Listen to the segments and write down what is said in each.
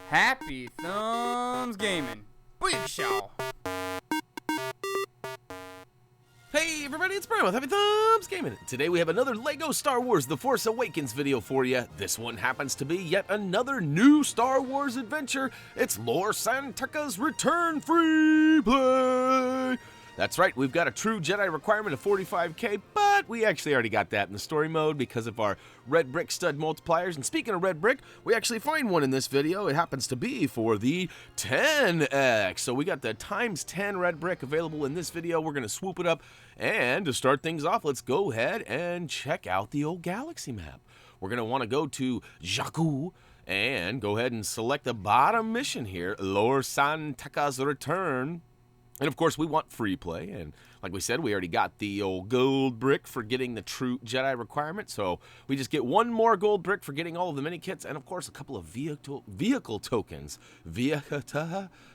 Happy Thumbs Gaming. Booyakashaw. Hey everybody, it's Brian with HappyThumbsGaming. Today we have another LEGO Star Wars The Force Awakens video for you. This one happens to be yet another new Star Wars adventure. It's Lor San Tekka's Return Free Play. That's right, we've got a true Jedi requirement of 45k, but we actually already got that in the story mode because of our red brick stud multipliers. And speaking of red brick, we actually find one in this video. It happens to be for the 10x. So we got the times 10 red brick available in this video. We're going to swoop it up. And to start things off, let's go ahead and check out the old galaxy map. We're going to want to go to Jakku and go ahead and select the bottom mission here, Lor San Tekka's Return. And of course, we want free play, and like we said, we already got the old gold brick for getting the true Jedi requirement, so we just get one more gold brick for getting all of the Minikits, and of course, a couple of vehicle tokens.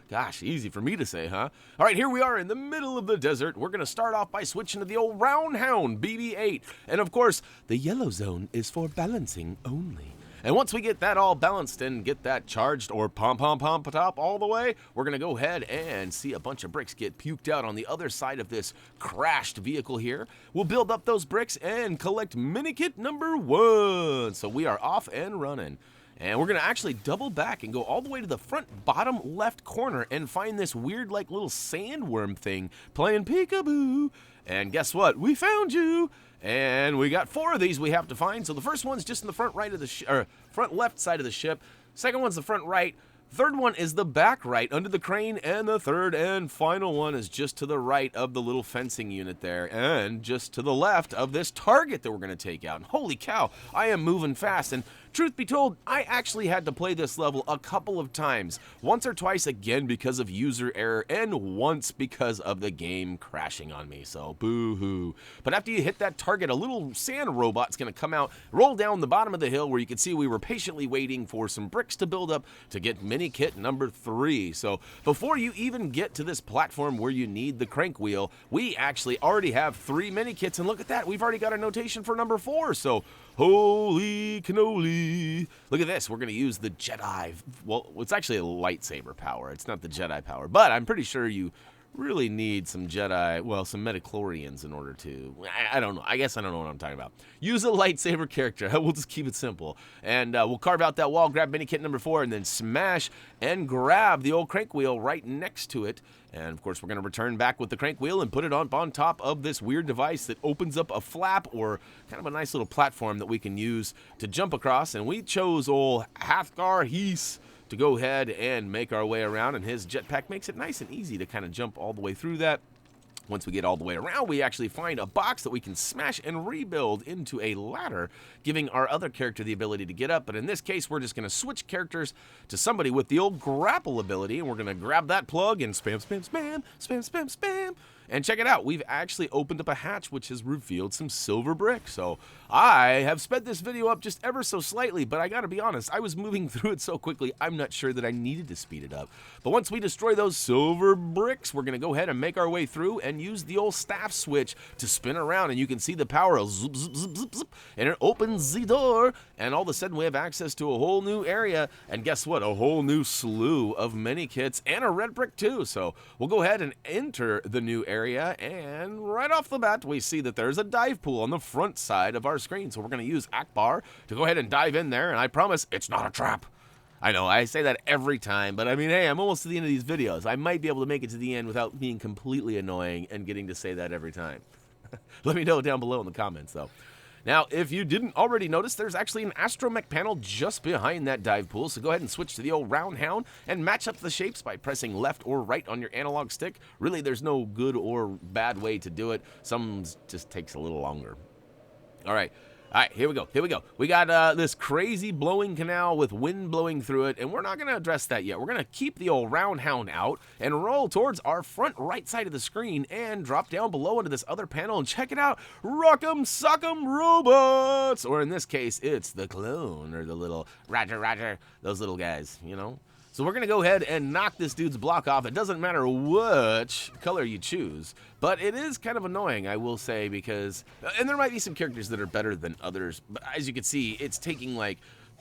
Gosh, easy for me to say, huh? All right, here we are in the middle of the desert. We're going to start off by switching to the old Roundhound BB-8, and of course, the yellow zone is for balancing only. And once we get that all balanced and get that charged or pom-pom-pom-top all the way, we're going to go ahead and see a bunch of bricks get puked out on the other side of this crashed vehicle here. We'll build up those bricks and collect Minikit number 1. So we are off and running. And we're going to actually double back and go all the way to the front bottom left corner and find this weird like little sandworm thing playing peekaboo. And guess what? We found you! And we got 4 of these we have to find. So the first one's just in the front right of the front left side of the ship. Second one's the front right. Third one is the back right under the crane, and the third and final one is just to the right of the little fencing unit there, and just to the left of this target that we're going to take out. And holy cow, I am moving fast, and truth be told, I actually had to play this level a couple of times. Once or twice again because of user error, and once because of the game crashing on me, so boo-hoo. But after you hit that target, a little sand robot's going to come out, roll down the bottom of the hill where you can see we were patiently waiting for some bricks to build up to get Minikit number 3. So before you even get to this platform where you need the crank wheel, we actually already have 3 Minikits, and look at that, we've already got a notation for number 4, so holy cannoli. Look at this. We're going to use the Jedi. Well, it's actually a lightsaber power. It's not the Jedi power. But I'm pretty sure you really need some Jedi, well, some midichlorians in order to, I don't know. I guess I don't know what I'm talking about. Use a lightsaber character. We'll just keep it simple. And we'll carve out that wall, grab Minikit number 4, and then smash and grab the old crank wheel right next to it. And of course, we're going to return back with the crank wheel and put it on top of this weird device that opens up a flap or kind of a nice little platform that we can use to jump across. And we chose old Hathgar Hees to go ahead and make our way around, and his jetpack makes it nice and easy to kind of jump all the way through that. Once we get all the way around, we actually find a box that we can smash and rebuild into a ladder, giving our other character the ability to get up. But in this case, we're just going to switch characters to somebody with the old grapple ability, and we're going to grab that plug and spam, spam, spam, spam, spam, spam. And check it out, we've actually opened up a hatch which has revealed some silver brick. So I have sped this video up just ever so slightly, but I gotta be honest, I was moving through it so quickly, I'm not sure that I needed to speed it up. But once we destroy those silver bricks, we're gonna go ahead and make our way through and use the old staff switch to spin around, and you can see the power zip, zip, zip, zip, zip, and it opens the door, and all of a sudden we have access to a whole new area, and guess what? A whole new slew of Minikits and a red brick too. So we'll go ahead and enter the new area, and right off the bat we see that there's a dive pool on the front side of our screen. So we're going to use Akbar to go ahead and dive in there, and I promise it's not a trap. I know, I say that every time, but I mean, hey, I'm almost to the end of these videos. I might be able to make it to the end without being completely annoying and getting to say that every time. Let me know down below in the comments, though. Now, if you didn't already notice, there's actually an astromech panel just behind that dive pool, so go ahead and switch to the old Roundhound and match up the shapes by pressing left or right on your analog stick. Really, there's no good or bad way to do it. Some just takes a little longer. All right, here we go. We got this crazy blowing canal with wind blowing through it, and we're not going to address that yet. We're going to keep the old Roundhound out and roll towards our front right side of the screen and drop down below into this other panel and check it out. Rock'em sock'em robots! Or in this case, it's the clone, or the little Roger, those little guys, you know? So we're going to go ahead and knock this dude's block off. It doesn't matter which color you choose, but it is kind of annoying, I will say, because, and there might be some characters that are better than others, but as you can see, it's taking like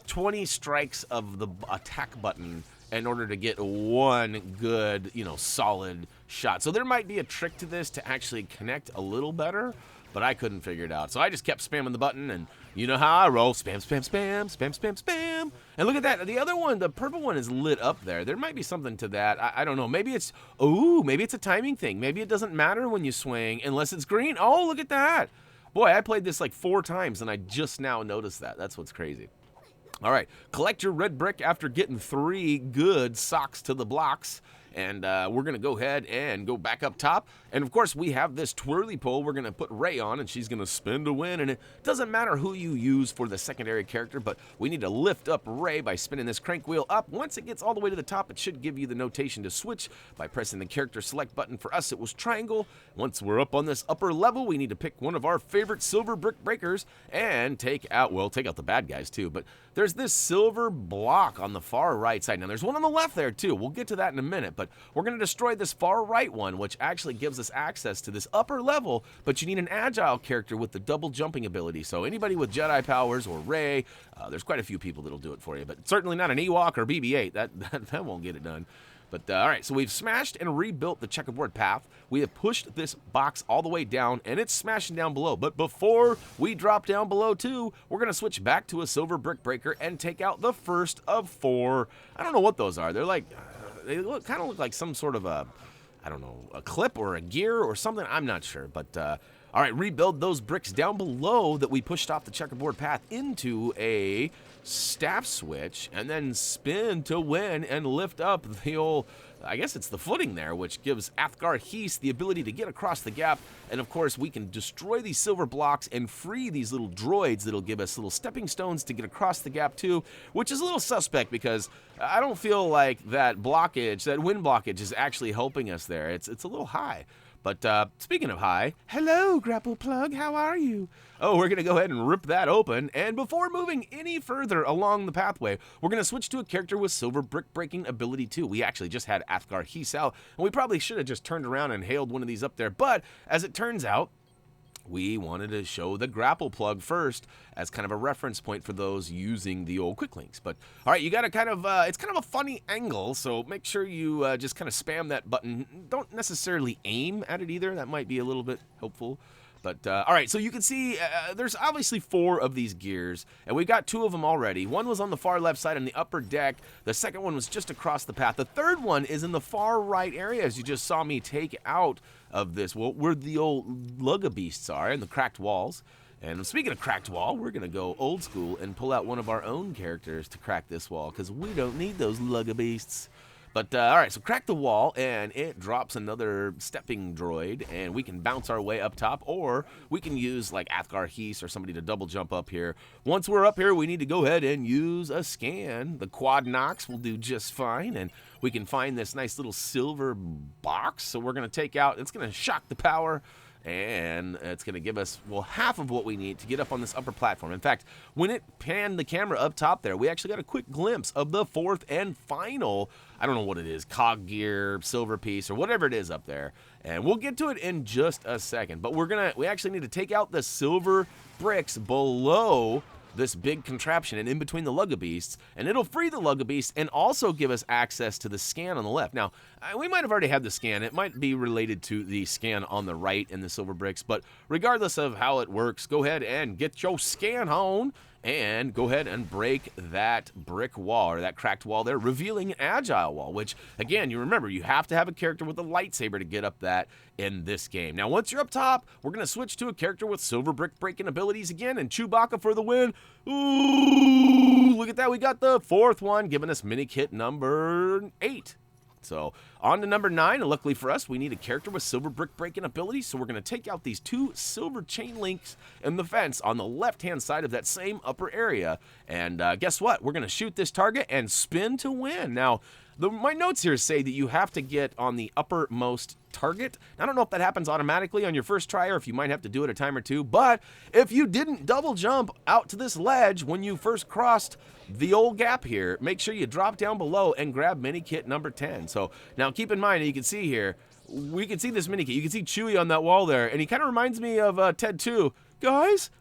20 strikes of the attack button in order to get one good, solid shot. So there might be a trick to this to actually connect a little better, but I couldn't figure it out. So I just kept spamming the button, and you know how I roll. Spam, spam, spam, spam, spam, spam. And look at that. The other one, the purple one, is lit up there. There might be something to that. I don't know. Maybe it's a timing thing. Maybe it doesn't matter when you swing unless it's green. Oh, look at that. Boy, I played this like 4 times, and I just now noticed that. That's what's crazy. All right, collect your red brick after getting 3 good socks to the blocks. And we're going to go ahead and go back up top. And, of course, we have this twirly pole we're going to put Ray on, and she's going to spin to win. And it doesn't matter who you use for the secondary character, but we need to lift up Ray by spinning this crank wheel up. Once it gets all the way to the top, it should give you the notation to switch by pressing the character select button. For us, it was triangle. Once we're up on this upper level, we need to pick one of our favorite silver brick breakers and take out the bad guys, too. But there's this silver block on the far right side. Now, there's one on the left there, too. We'll get to that in a minute, but we're going to destroy this far right one, which actually gives us access to this upper level, but you need an agile character with the double jumping ability. So anybody with Jedi powers or Rey, there's quite a few people that'll do it for you, but certainly not an Ewok or BB-8. That won't get it done. But all right, so we've smashed and rebuilt the checkerboard path. We have pushed this box all the way down, and it's smashing down below. But before we drop down below, too, we're going to switch back to a silver brick breaker and take out the first of 4. I don't know what those are. They're like... They kind of look like some sort of a clip or a gear or something. I'm not sure. But, all right, rebuild those bricks down below that we pushed off the checkerboard path into a staff switch, and then spin to win and lift up the old, I guess it's the footing there, which gives Athgar Heese the ability to get across the gap. And of course, we can destroy these silver blocks and free these little droids that'll give us little stepping stones to get across the gap too, which is a little suspect because I don't feel like that blockage, that wind blockage, is actually helping us there. It's a little high. But speaking of high, hello, Grapple Plug, how are you? Oh, we're going to go ahead and rip that open. And before moving any further along the pathway, we're going to switch to a character with silver brick breaking ability too. We actually just had Athgar Heese out, and we probably should have just turned around and hailed one of these up there. But as it turns out, we wanted to show the Grapple Plug first as kind of a reference point for those using the old quick links. But all right, you got to kind of, it's kind of a funny angle, so make sure you just kind of spam that button. Don't necessarily aim at it either. That might be a little bit helpful. But all right, so you can see there's obviously 4 of these gears, and we got 2 of them already. One was on the far left side on the upper deck. The second one was just across the path. The third one is in the far right area, as you just saw me take out of this, well, where the old Luggabeasts are, and the cracked walls. And speaking of cracked wall, we're going to go old school and pull out one of our own characters to crack this wall, because we don't need those Luggabeasts. But, all right, so crack the wall, and it drops another stepping droid, and we can bounce our way up top, or we can use, like, Athgar Heese or somebody to double jump up here. Once we're up here, we need to go ahead and use a scan. The Quad Nox will do just fine, and we can find this nice little silver box, so we're going to take out, it's going to shock the power, and it's going to give us, well, half of what we need to get up on this upper platform. In fact, when it panned the camera up top there, we actually got a quick glimpse of the 4th and final, I don't know what it is, cog gear, silver piece, or whatever it is up there. And we'll get to it in just a second. But we actually need to take out the silver bricks below this big contraption and in between the Luggabeasts, and it'll free the Luggabeasts and also give us access to the scan on the left. Now, we might have already had the scan. It might be related to the scan on the right in the silver bricks, but regardless of how it works, go ahead and get your scan on and go ahead and break that brick wall, or that cracked wall there, revealing an agile wall, which, again, you remember, you have to have a character with a lightsaber to get up that in this game. Now, once you're up top, we're going to switch to a character with silver brick breaking abilities again, and Chewbacca for the win. Ooh, look at that. We got the 4th one, giving us Minikit number 8. So on to number 9, and luckily for us, we need a character with silver brick breaking ability, so we're going to take out these 2 silver chain links in the fence on the left-hand side of that same upper area, and guess what? We're going to shoot this target and spin to win. Now, my notes here say that you have to get on the uppermost target. I don't know if that happens automatically on your first try, or if you might have to do it a time or two, but if you didn't double jump out to this ledge when you first crossed the old gap here, make sure you drop down below and grab Minikit number 10. So now keep in mind, you can see here, we can see this Minikit. You can see Chewie on that wall there, and he kind of reminds me of Ted 2. Guys,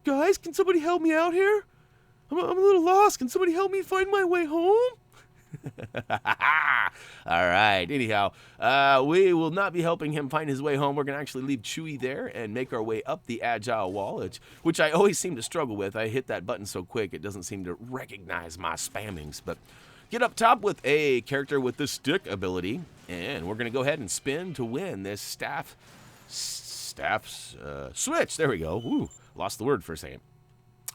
can somebody help me out here? I'm a little lost. Can somebody help me find my way home? All right. Anyhow, we will not be helping him find his way home. We're going to actually leave Chewie there and make our way up the agile wall, which I always seem to struggle with. I hit that button so quick, it doesn't seem to recognize my spammings. But get up top with a character with the stick ability, and we're going to go ahead and spin to win this staff switch. There we go. Ooh, lost the word for a second.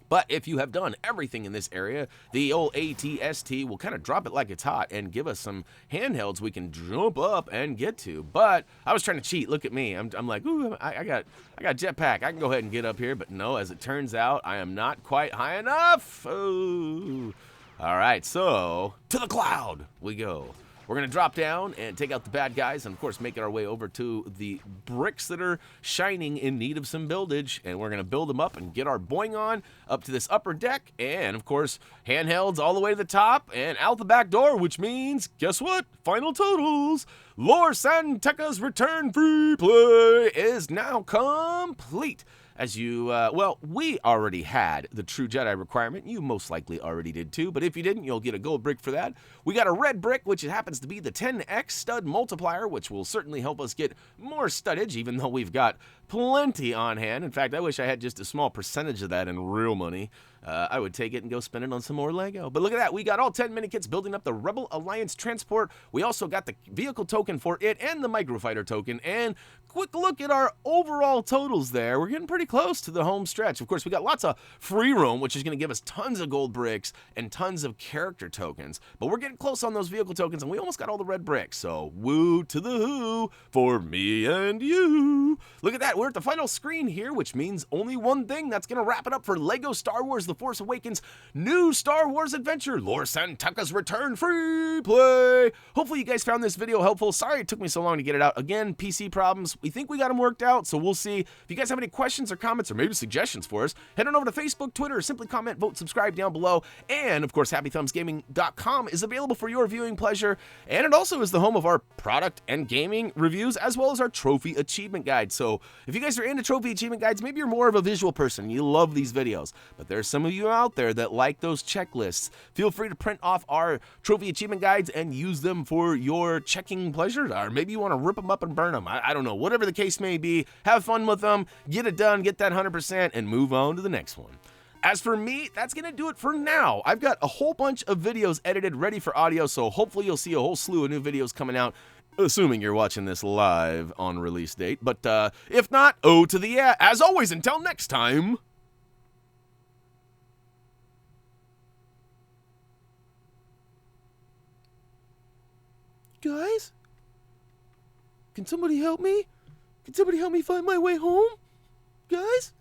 But if you have done everything in this area, the old ATST will kind of drop it like it's hot and give us some handhelds we can jump up and get to. But I was trying to cheat. Look at me. I'm like, ooh, I got jetpack. I can go ahead and get up here. But no, as it turns out, I am not quite high enough. Oh. All right, so to the cloud we go. We're going to drop down and take out the bad guys and, of course, make our way over to the bricks that are shining in need of some buildage. And we're going to build them up and get our boing on up to this upper deck. And, of course, handhelds all the way to the top and out the back door, which means, guess what? Final totals. Lors and Tekka's return free play is now complete. As you, well, we already had the True Jedi requirement. You most likely already did too, but if you didn't, you'll get a gold brick for that. We got a red brick, which happens to be the 10x stud multiplier, which will certainly help us get more studdage, even though we've got plenty on hand. In fact, I wish I had just a small percentage of that in real money. I would take it and go spend it on some more Lego. But look at that. We got all 10 Minikits building up the Rebel Alliance transport. We also got the vehicle token for it and the microfighter token. And quick look at our overall totals there. We're getting pretty close to the home stretch. Of course, we got lots of free roam, which is going to give us tons of gold bricks and tons of character tokens. But we're getting close on those vehicle tokens, and we almost got all the red bricks. So woo to the who for me and you. Look at that. We're at the final screen here, which means only one thing that's going to wrap it up for Lego Star Wars The Force Awakens new Star Wars adventure, Lors and Tekka's return free play. Hopefully you guys found this video helpful. Sorry it took me so long to get it out. Again, PC problems. We think we got them worked out, so we'll see. If you guys have any questions or comments or maybe suggestions for us, head on over to Facebook, Twitter, or simply comment, vote, subscribe down below. And, of course, HappyThumbsGaming.com is available for your viewing pleasure. And it also is the home of our product and gaming reviews, as well as our trophy achievement guide. So if you guys are into trophy achievement guides, maybe you're more of a visual person. You love these videos. But there's some of you out there that like those checklists. Feel free to print off our trophy achievement guides and use them for your checking pleasure. Or maybe you want to rip them up and burn them. I don't know. Whatever the case may be, have fun with them, get it done, get that 100%, and move on to the next one. As for me, that's going to do it for now. I've got a whole bunch of videos edited ready for audio, so hopefully you'll see a whole slew of new videos coming out, assuming you're watching this live on release date. But if not, oh to the yeah. As always, until next time. Guys? Can somebody help me? Can somebody help me find my way home? Guys?